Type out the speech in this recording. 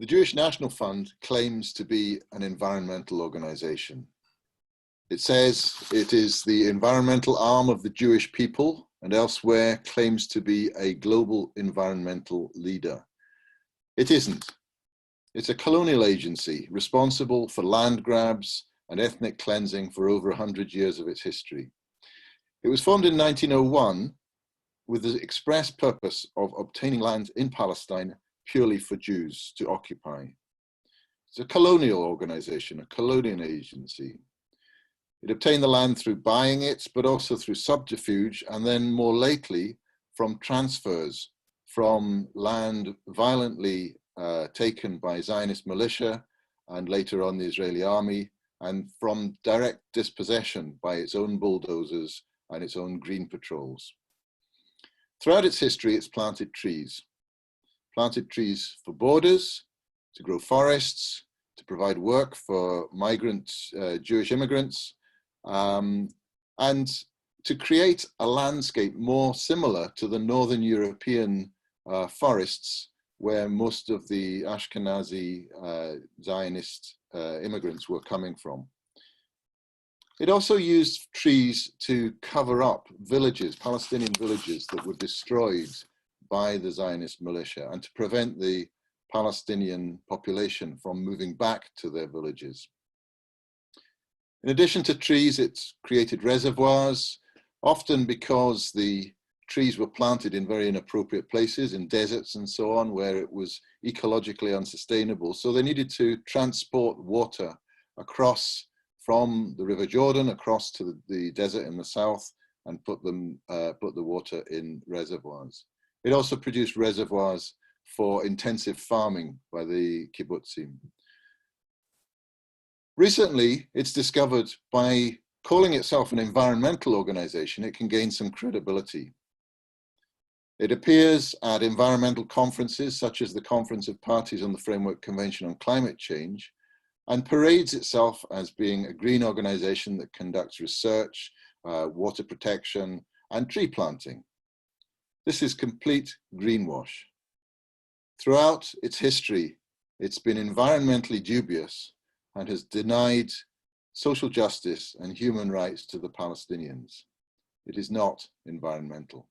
The Jewish National Fund claims to be an environmental organization. It says it is the environmental arm of the Jewish people, and elsewhere claims to be a global environmental leader. It isn't. It's a colonial agency responsible for land grabs and ethnic cleansing for over 100 years of its history. It was formed in 1901 with the express purpose of obtaining land in Palestine purely for Jews to occupy. It's a colonial organization, a colonial agency. It obtained the land through buying it, but also through subterfuge, and then more lately from transfers from land violently taken by Zionist militia and later on the Israeli army, and from direct dispossession by its own bulldozers and its own green patrols. Throughout its history, it's planted trees for borders, to grow forests, to provide work for migrant Jewish immigrants, and to create a landscape more similar to the Northern European forests where most of the Ashkenazi Zionist immigrants were coming from. It also used trees to cover up villages, Palestinian villages that were destroyed by the Zionist militia, and to prevent the Palestinian population from moving back to their villages. In addition to trees, it's created reservoirs, often because the trees were planted in very inappropriate places, in deserts and so on, where it was ecologically unsustainable. So they needed to transport water across from the River Jordan across to the desert in the south and put the water in reservoirs. It also produced reservoirs for intensive farming by the kibbutzim. Recently, it's discovered by calling itself an environmental organization, it can gain some credibility. It appears at environmental conferences, such as the Conference of Parties on the Framework Convention on Climate Change, and parades itself as being a green organization that conducts research, water protection, and tree planting. This is complete greenwash. Throughout its history, it's been environmentally dubious and has denied social justice and human rights to the Palestinians. It is not environmental.